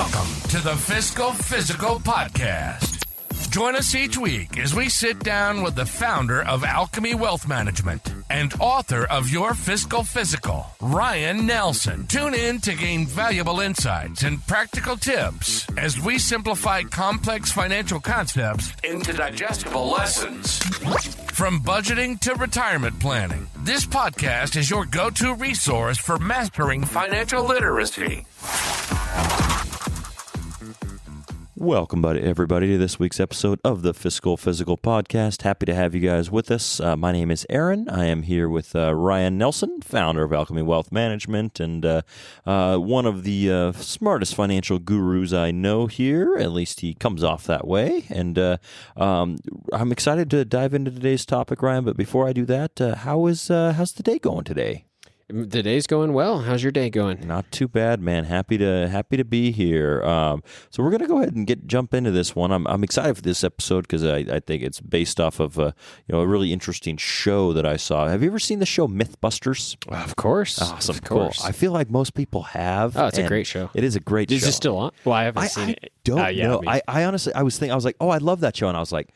Welcome to the Fiscal Physical Podcast. Join us each week as we sit down with the founder of Alchemy Wealth Management and author of Your Fiscal Physical, Ryan Nelson. Tune in to gain valuable insights and practical tips as we simplify complex financial concepts into digestible lessons. From budgeting to retirement planning, this podcast is your go-to resource for mastering financial literacy. Welcome, everybody, to this week's episode of the Fiscal Physical Podcast. Happy to have you guys with us. My name is Aaron. I am here with Ryan Nelson, founder of Alchemy Wealth Management, and one of the smartest financial gurus I know here. At least he comes off that way. And I'm excited to dive into today's topic, Ryan. But before I do that, how's the day going today? The day's going well. How's your day going? Not too bad, man. Happy to be here. So we're gonna go ahead and jump into this one. I'm excited for this episode because I think it's based off of a really interesting show that I saw. Have you ever seen the show MythBusters? Of course. Awesome. Of course. Cool. I feel like most people have. Oh, it's a great show. It is a great show. Is it still on? Well, I haven't seen it. I don't know. I honestly, I was like, oh, I love that show, and I was like,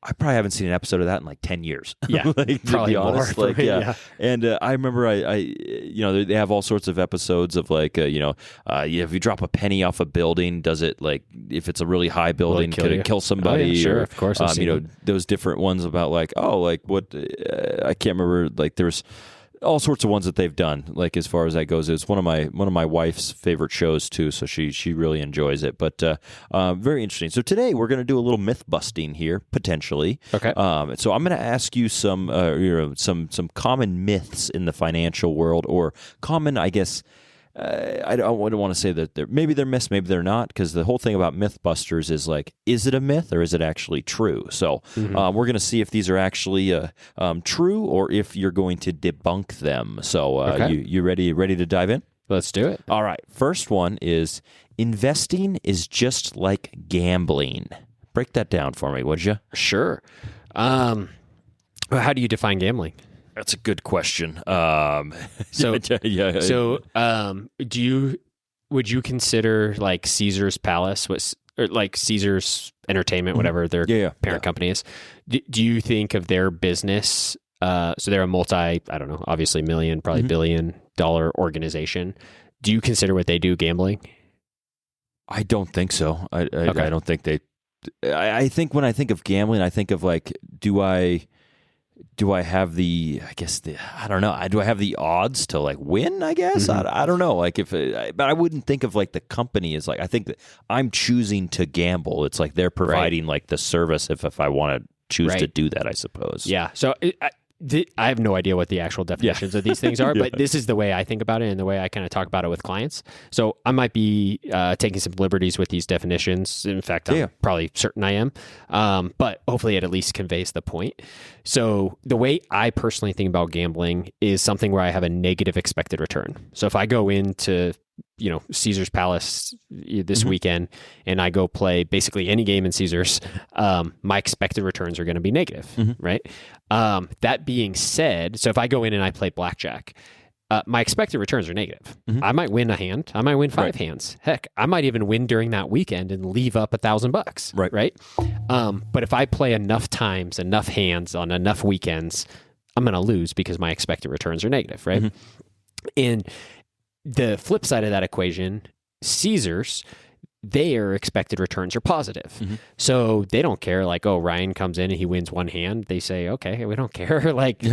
I probably haven't seen an episode of that in like 10 years. Yeah, like, probably to be honest. more. Like, yeah. And I remember they have all sorts of episodes of like, if you drop a penny off a building, does it like, if it's a really high building, could it kill somebody? Oh, yeah, sure, or, of course. Those different ones about like, what, I can't remember, like there's all sorts of ones that they've done, like as far as that goes. It's one of my wife's favorite shows too, so she really enjoys it. But very interesting. So today we're going to do a little myth busting here, potentially. Okay. So I'm going to ask you some common myths in the financial world, or common, I guess. I don't want to say that maybe they're myths, maybe they're not, because the whole thing about MythBusters is like, is it a myth or is it actually true? So we're going to see if these are actually true or if you're going to debunk them. So you ready to dive in? Let's do it. All right. First one is investing is just like gambling. Break that down for me, would you? Sure. How do you define gambling? That's a good question. Would you consider like Caesar's Palace or like Caesar's Entertainment, whatever their parent company is? Do you think of their business? So they're a obviously million, probably $1 billion organization. Do you consider what they do gambling? I don't think so. I don't think they. I think when I think of gambling, I think of like, do I have the odds to like win, I guess? I don't know. Like but I wouldn't think of like the company as like, I think that I'm choosing to gamble. It's like they're providing like the service if I want to choose to do that, I suppose. Yeah. So I have no idea what the actual definitions of these things are, but this is the way I think about it and the way I kind of talk about it with clients. So I might be taking some liberties with these definitions. In fact, I'm probably certain I am, but hopefully it at least conveys the point. So the way I personally think about gambling is something where I have a negative expected return. So if I go into Caesar's Palace this weekend and I go play basically any game in Caesar's, my expected returns are going to be negative, right? That being said, so if I go in and I play blackjack, my expected returns are negative. I might win a hand. I might win 5 hands. Heck, I might even win during that weekend and leave up $1,000. Right. But if I play enough times, enough hands on enough weekends, I'm going to lose because my expected returns are negative. Right. And the flip side of that equation, Caesar's, their expected returns are positive. So they don't care like, oh, Ryan comes in and he wins one hand. They say, okay, we don't care. Like,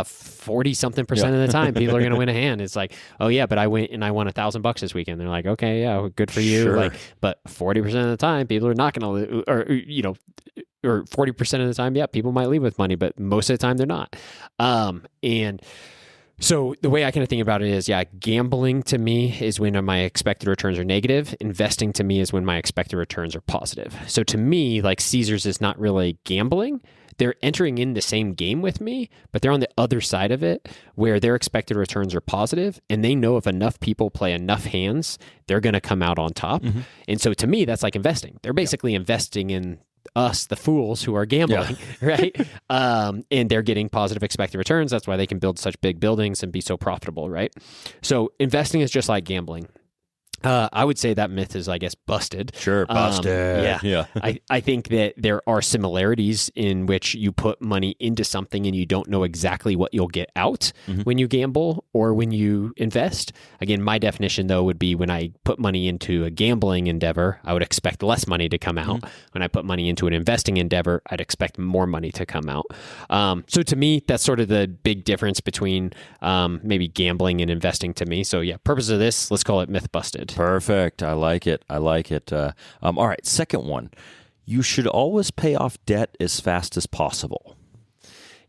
40 something percent of the time people are going to win a hand. It's like, oh yeah, but I went and I won $1,000 this weekend. They're like, okay, yeah, good for you. Sure. Like, but 40% of the time people are not going to, or 40% of the time, people might leave with money, but most of the time they're not. And so the way I kind of think about it is, gambling to me is when my expected returns are negative. Investing to me is when my expected returns are positive. So to me, like Caesar's is not really gambling. They're entering in the same game with me, but they're on the other side of it where their expected returns are positive, and they know if enough people play enough hands, they're going to come out on top. And so to me, that's like investing. They're basically investing in us, the fools who are gambling, right? And they're getting positive expected returns. That's why they can build such big buildings and be so profitable, right? So investing is just like gambling. I would say that myth is, I guess, busted. Sure, busted. Yeah. I think that there are similarities in which you put money into something and you don't know exactly what you'll get out when you gamble or when you invest. Again, my definition, though, would be when I put money into a gambling endeavor, I would expect less money to come out. When I put money into an investing endeavor, I'd expect more money to come out. So to me, that's sort of the big difference between maybe gambling and investing to me. So yeah, purpose of this, let's call it myth busted. Perfect. I like it. All right. Second one. You should always pay off debt as fast as possible.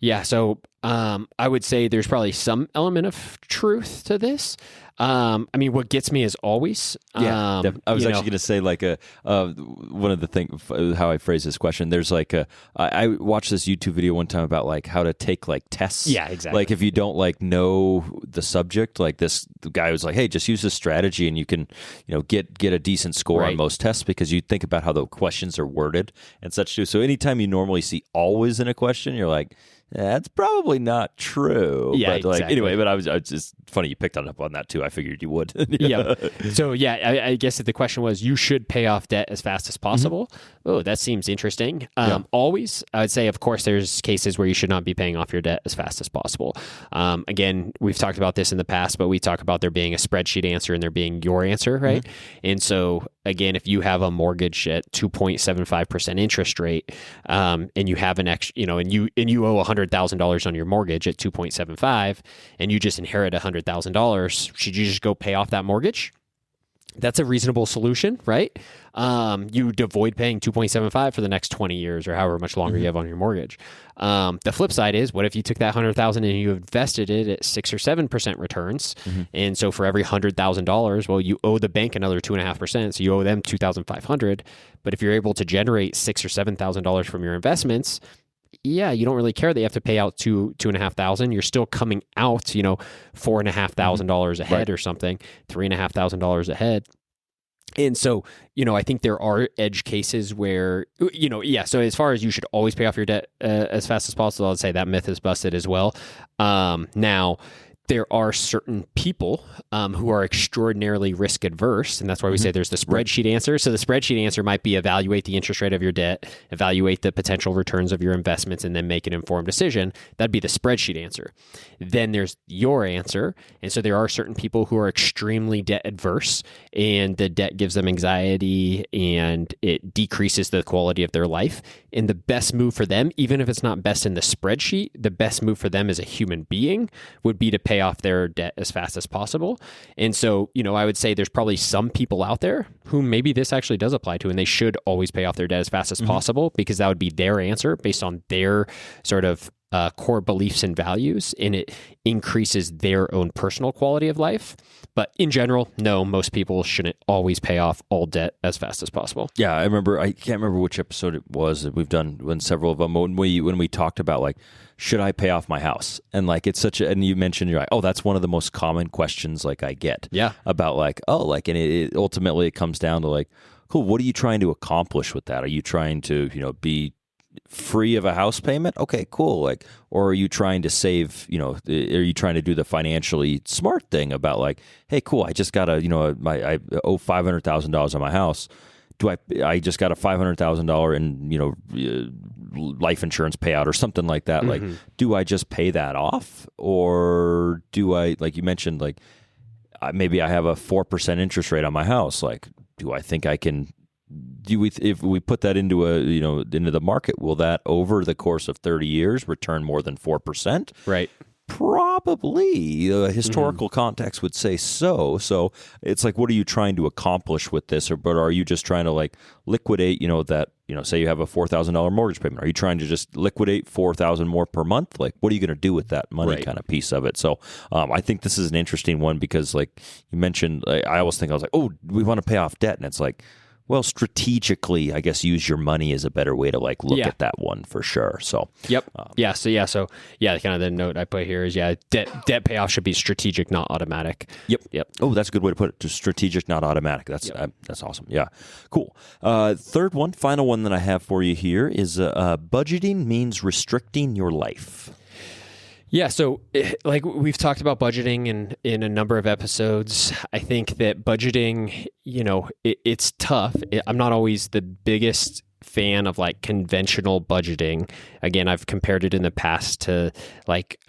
Yeah. So I would say there's probably some element of truth to this. I mean, what gets me is always. I was actually going to say like one of the things, how I phrase this question. There's like I watched this YouTube video one time about like how to take like tests. Yeah, exactly. Like if you don't like know the subject, like the guy was like, hey, just use this strategy and you can, get a decent score on most tests because you think about how the questions are worded and such too. So anytime you normally see always in a question, you're like, that's probably not true. Yeah, but exactly. Anyway, but I was just funny you picked up on that too. I figured you would. Yeah. So yeah, I guess if the question was you should pay off debt as fast as possible. Oh, that seems interesting. Always, I would say, of course, there's cases where you should not be paying off your debt as fast as possible. Again, we've talked about this in the past, but we talk about there being a spreadsheet answer and there being your answer, right? And so again, if you have a mortgage at 2.75% interest rate, and you have an extra, and you owe $100,000 on your mortgage at 2.75, and you just inherit $100,000, should you just go pay off that mortgage? That's a reasonable solution, right? You'd avoid paying 2.75 for the next 20 years or however much longer you have on your mortgage. The flip side is, what if you took that $100,000 and you invested it at 6 or 7% returns? And so for every $100,000, well, you owe the bank another 2.5%, so you owe them $2,500. But if you're able to generate $6,000 or $7,000 from your investments, yeah, you don't really care that you have to pay out $2,500. You're still coming out, $4,500 ahead or something, $3,500 ahead. And so, I think there are edge cases where, so as far as you should always pay off your debt as fast as possible, I'd say that myth is busted as well. Now, there are certain people who are extraordinarily risk adverse, and that's why we say there's the spreadsheet answer. So the spreadsheet answer might be evaluate the interest rate of your debt, evaluate the potential returns of your investments, and then make an informed decision. That'd be the spreadsheet answer. Then there's your answer, and so there are certain people who are extremely debt adverse, and the debt gives them anxiety, and it decreases the quality of their life. And the best move for them, even if it's not best in the spreadsheet, the best move for them as a human being would be to pay off their debt as fast as possible. And so, I would say there's probably some people out there who maybe this actually does apply to, and they should always pay off their debt as fast as possible because that would be their answer based on their sort of core beliefs and values, and it increases their own personal quality of life. But in general, no, most people shouldn't always pay off all debt as fast as possible. Yeah, I can't remember which episode it was that we've done when several of them, when we talked about like, should I pay off my house? And like, it's and you mentioned, you're like, oh, that's one of the most common questions like I get about like, and it ultimately it comes down to like, cool, what are you trying to accomplish with that? Are you trying to, be free of a house payment? Okay, cool. Like, or are you trying to save, are you trying to do the financially smart thing about like, hey, cool, I just got I owe $500,000 on my house. I just got a $500,000 in, life insurance payout or something like that. Like, do I just pay that off? Or do I, like you mentioned, like maybe I have a 4% interest rate on my house. Like, do I think I can, if we put that into into the market, will that over the course of 30 years return more than 4%? Right. Probably. Historical context would say so. So it's like, what are you trying to accomplish with this? But are you just trying to like liquidate, that, say you have a $4,000 mortgage payment. Are you trying to just liquidate $4,000 more per month? Like, what are you going to do with that money kind of piece of it? So I think this is an interesting one because like you mentioned, I always think I was like, oh, we want to pay off debt. And it's like, well, strategically, I guess use your money is a better way to like look at that one for sure. So, yep. So kind of the note I put here is, debt payoff should be strategic, not automatic. Yep. Oh, that's a good way to put it. Just strategic, not automatic. That's awesome. Yeah. Cool. Third one, final one that I have for you here is budgeting means restricting your life. Yeah, so like we've talked about budgeting in a number of episodes. I think that budgeting, it's tough. I'm not always the biggest fan of like conventional budgeting. Again, I've compared it in the past to like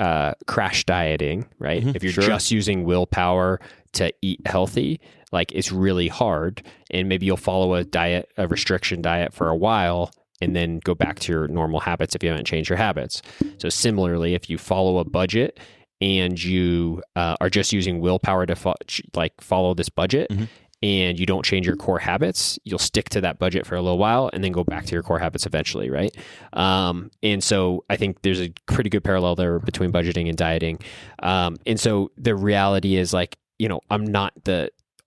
crash dieting, right? If you're just using willpower to eat healthy, like it's really hard, and maybe you'll follow a restriction diet for a while and then go back to your normal habits if you haven't changed your habits. So similarly, if you follow a budget and you are just using willpower to follow this budget, and you don't change your core habits, you'll stick to that budget for a little while and then go back to your core habits eventually, right? And so I think there's a pretty good parallel there between budgeting and dieting. And so the reality is like, I'm not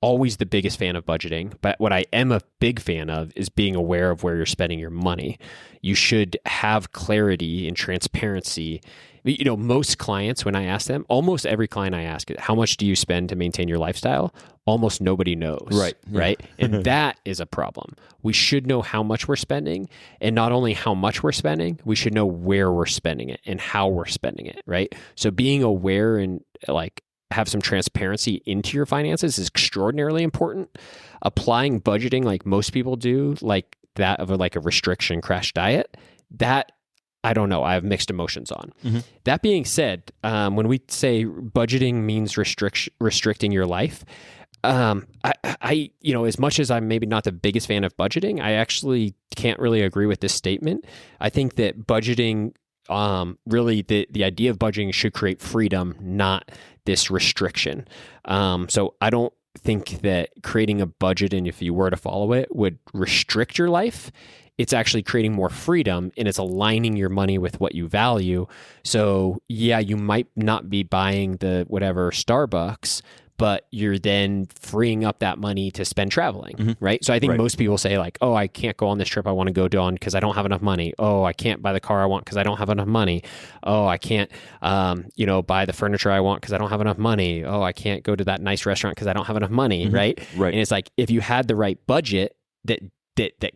always the biggest fan of budgeting, but what I am a big fan of is being aware of where you're spending your money. You should have clarity and transparency. Most clients, when I ask them, almost every client I ask, how much do you spend to maintain your lifestyle? Almost nobody knows. Right. Right. And that is a problem. We should know how much we're spending, and not only how much we're spending, we should know where we're spending it and how we're spending it. Right. So being aware and like have some transparency into your finances is extraordinarily important. Applying budgeting like most people do, like that of a restriction crash diet, that I don't know. I have mixed emotions on. That being said, when we say budgeting means restricting your life, I as much as I'm maybe not the biggest fan of budgeting, I actually can't really agree with this statement. I think that budgeting, really the idea of budgeting should create freedom, not this restriction. So I don't think that creating a budget, and if you were to follow it, would restrict your life. It's actually creating more freedom, and it's aligning your money with what you value. So yeah, you might not be buying the whatever Starbucks, but you're then freeing up that money to spend traveling, right? So I think most people say like, oh, I can't go on this trip I want to go on because I don't have enough money. Oh, I can't buy the car I want because I don't have enough money. Oh, I can't, buy the furniture I want because I don't have enough money. Oh, I can't go to that nice restaurant because I don't have enough money, right? And it's like, if you had the right budget that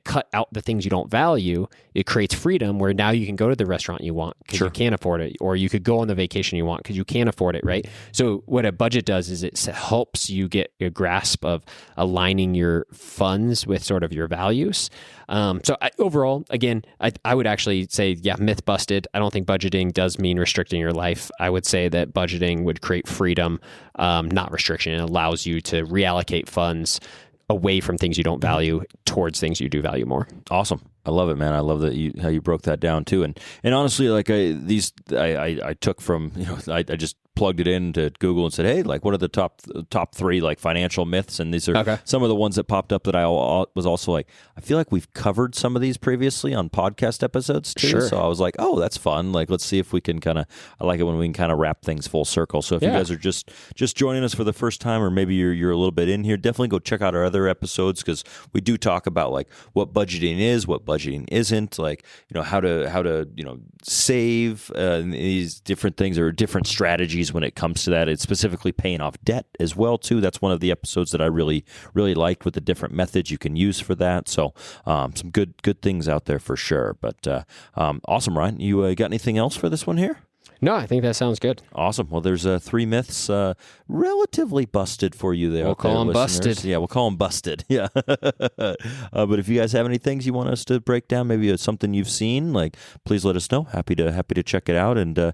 cut out the things you don't value, it creates freedom where now you can go to the restaurant you want because you can't afford it, or you could go on the vacation you want because you can't afford it, right? So what a budget does is it helps you get a grasp of aligning your funds with sort of your values. Overall, again, I would actually say, myth busted. I don't think budgeting does mean restricting your life. I would say that budgeting would create freedom, not restriction. It allows you to reallocate funds away from things you don't value towards things you do value more. Awesome. I love it, man. I love that how you broke that down too. And honestly, like I took from, I just plugged it into Google and said, hey, like what are the top three like financial myths? And these are some of the ones that popped up that I was also like, I feel like we've covered some of these previously on podcast episodes too. So I was like, oh, that's fun. Like, let's see if we can I like it when we can kind of wrap things full circle. So if you guys are just joining us for the first time, or maybe you're a little bit in here, definitely go check out our other episodes, because we do talk about like what budgeting is, what budgeting isn't, like, how to save, these different things or different strategies when it comes to that. It's specifically paying off debt as well too. That's one of the episodes that I really liked, with the different methods you can use for that. So some good things out there for sure. But awesome, Ryan. You got anything else for this one here? No, I think that sounds good. Awesome. Well, there's three myths relatively busted for you there. We'll call them busted. Yeah, we'll call them busted. Yeah. But if you guys have any things you want us to break down, maybe it's something you've seen, like, please let us know. Happy to check it out. And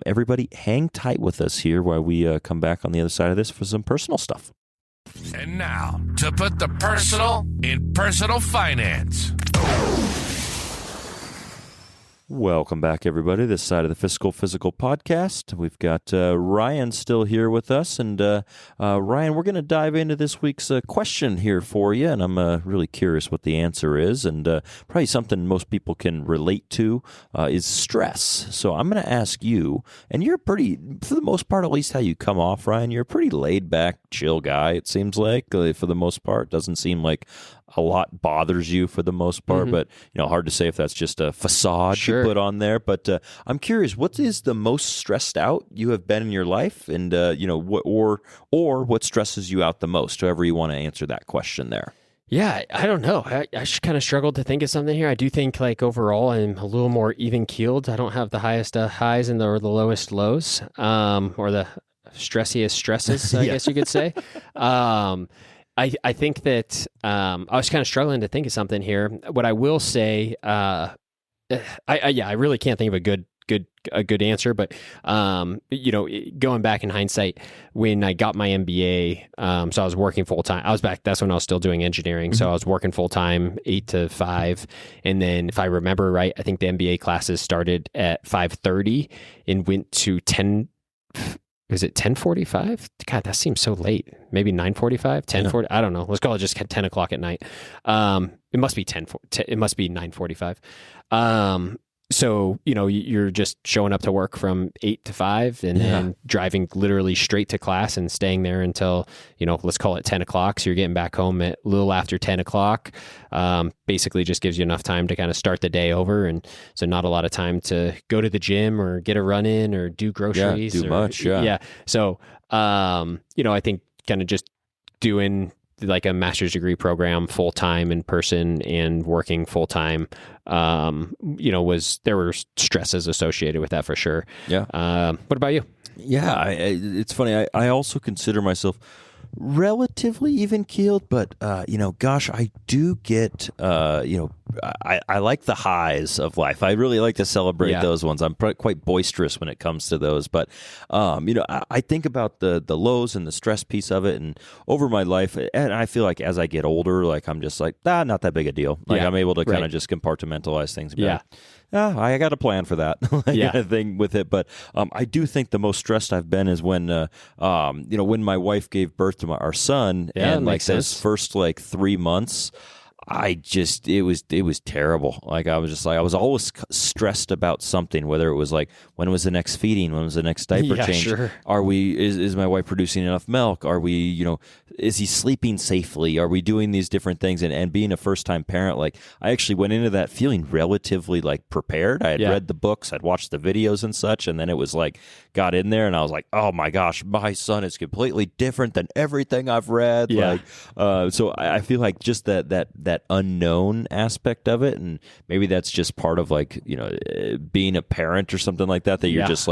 everybody, hang tight with us here while we come back on the other side of this for some personal stuff. And now, to put the personal in personal finance. Welcome back, everybody. This side of the Fiscal Physical podcast. We've got Ryan still here with us. And Ryan, we're going to dive into this week's question here for you. And I'm really curious what the answer is. And probably something most people can relate to is stress. So I'm going to ask you, and you're pretty, for the most part, at least how you come off, Ryan, you're a pretty laid back, chill guy, it seems like, for the most part. Doesn't seem like a lot bothers you for the most part, but hard to say if that's just a facade you put on there. But I'm curious, what is the most stressed out you have been in your life, and what stresses you out the most? However you want to answer that question there. Yeah, I don't know. I kind of struggled to think of something here. I do think like overall I'm a little more even keeled. I don't have the highest highs and or the lowest lows, or the stressiest stresses, I guess you could say. I think that I was kind of struggling to think of something here. What I will say, I really can't think of a good answer, but going back in hindsight, when I got my MBA, so I was working full time. That's when I was still doing engineering, so I was working full time, 8 to 5, and then if I remember right, I think the MBA classes started at 5:30 and went to 10. Is it 10:45? God, that seems so late. Maybe 9:45, 10:40. I don't know. Let's call it just 10 o'clock at night. It must be it must be 9:45. So, you're just showing up to work from 8 to 5 and then driving literally straight to class and staying there until, let's call it 10 o'clock. So you're getting back home at a little after 10 o'clock. Basically just gives you enough time to kind of start the day over. And so not a lot of time to go to the gym or get a run in or do groceries. Yeah. So, I think kind of just doing like a master's degree program full time in person and working full time, there were stresses associated with that for sure. Yeah. What about you? Yeah, it's funny. I also consider myself relatively even keeled, but gosh, I do get I like the highs of life. I really like to celebrate those ones. I'm quite boisterous when it comes to those, but I think about the lows and the stress piece of it, and over my life, and I feel like as I get older, like I'm just like not that big a deal. Like I'm able to kind of just compartmentalize things. I got a plan for that kind of thing with it. But I do think the most stressed I've been is when when my wife gave birth to our son, and like those first 3 months, it was terrible. Like I was always stressed about something, whether it was like, when was the next feeding? When was the next diaper change? Sure. Is my wife producing enough milk? Are we, is he sleeping safely? Are we doing these different things? And being a first time parent, like I actually went into that feeling relatively prepared. I had read the books, I'd watched the videos and such. And then it was got in there and I was like, oh my gosh, my son is completely different than everything I've read. Yeah. So I feel like just that unknown aspect of it, and maybe that's just part of being a parent or something like that you're just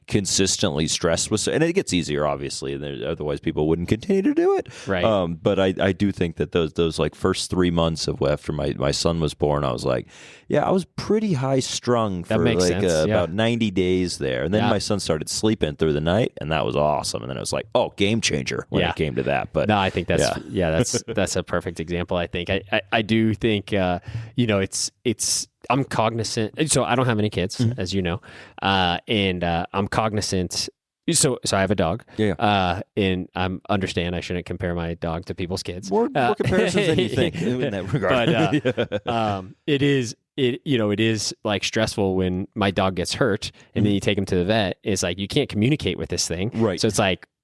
consistently stressed with, and it gets easier obviously, and otherwise people wouldn't continue to do it, right? But I do think that those first 3 months of after my son was born, I was I was pretty high strung for about 90 days there, and then my son started sleeping through the night, and that was awesome, and then it was game changer when it came to that. But no, I think that's a perfect example. I think I do think it's I'm cognizant. So I don't have any kids, as you know, and I'm cognizant. So I have a dog, and I understand I shouldn't compare my dog to people's kids. More comparisons than you think in that regard. But it is stressful when my dog gets hurt, and then you take him to the vet. It's you can't communicate with this thing, right? So it's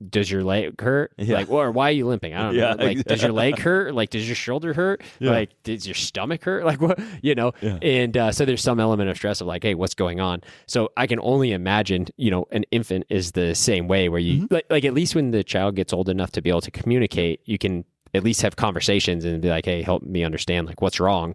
does your leg hurt? Or why are you limping? I don't know. Exactly. Does your leg hurt? Does your shoulder hurt? Does your stomach hurt? What? And so there's some element of stress of hey, what's going on? So I can only imagine, an infant is the same way, where you at least when the child gets old enough to be able to communicate, you can at least have conversations and be hey, help me understand what's wrong.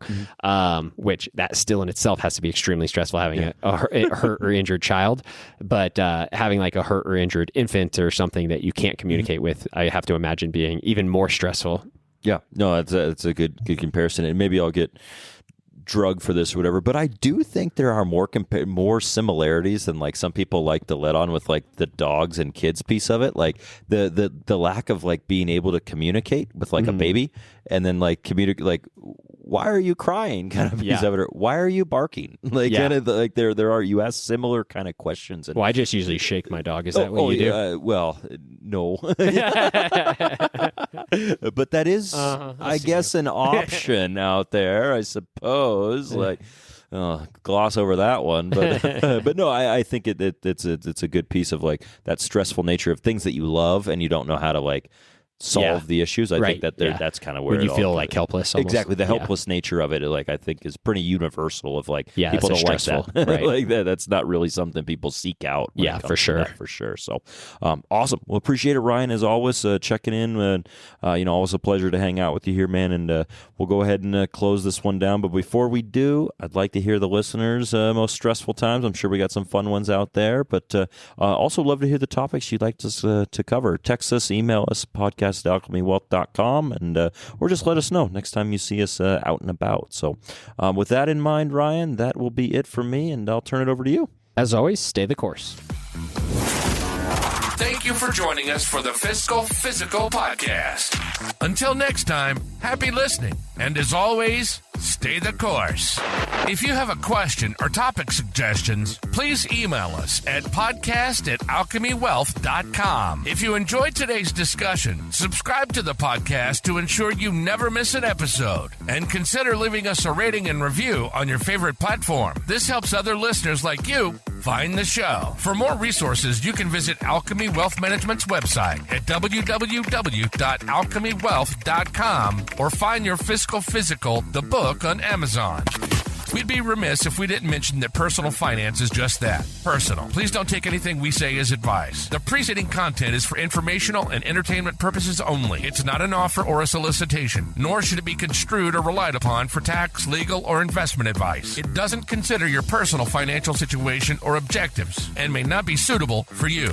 Which that still in itself has to be extremely stressful, having a hurt or injured child, but having a hurt or injured infant or something that you can't communicate with, I have to imagine being even more stressful. Yeah, no, it's a good comparison, and maybe I'll get drug for this or whatever, but I do think there are more similarities than some people like to let on with the dogs and kids piece of it, the lack of being able to communicate with a baby, and then communicate why are you crying kind of piece of it, or why are you barking, kind of there are, you ask similar kind of questions. And I just usually shake my dog. Is that what you do? Well, no. But that is I guess an option out there, I suppose. Gloss over that one, but but no, I think it's a good piece of that stressful nature of things that you love and you don't know how to solve the issues. I think that that's kind of where when you feel like helpless. Almost. Exactly, the helpless nature of it, like I think, is pretty universal. Of like people don't like stressful, that, right. like that. That's not really something people seek out. For sure, for sure. So awesome. Well, appreciate it, Ryan, as always, checking in. And always a pleasure to hang out with you here, man. And we'll go ahead and close this one down. But before we do, I'd like to hear the listeners' most stressful times. I'm sure we got some fun ones out there, but also love to hear the topics you'd like us to cover. Text us, email us, podcast@alchemywealth.com, and or just let us know next time you see us out and about. So with that in mind, Ryan, that will be it for me, and I'll turn it over to you. As always, stay the course. Thank you for joining us for the Fiscal Physical Podcast. Until next time, happy listening, and as always, stay the course. If you have a question or topic suggestions, please email us at podcast@alchemywealth.com. If you enjoyed today's discussion, subscribe to the podcast to ensure you never miss an episode, and consider leaving us a rating and review on your favorite platform. This helps other listeners like you find the show. For more resources, you can visit Alchemy Wealth Management's website at www.alchemywealth.com or find your Fiscal Physical, the book, on Amazon. We'd be remiss if we didn't mention that personal finance is just that, personal. Please don't take anything we say as advice. The preceding content is for informational and entertainment purposes only. It's not an offer or a solicitation, nor should it be construed or relied upon for tax, legal, or investment advice. It doesn't consider your personal financial situation or objectives and may not be suitable for you.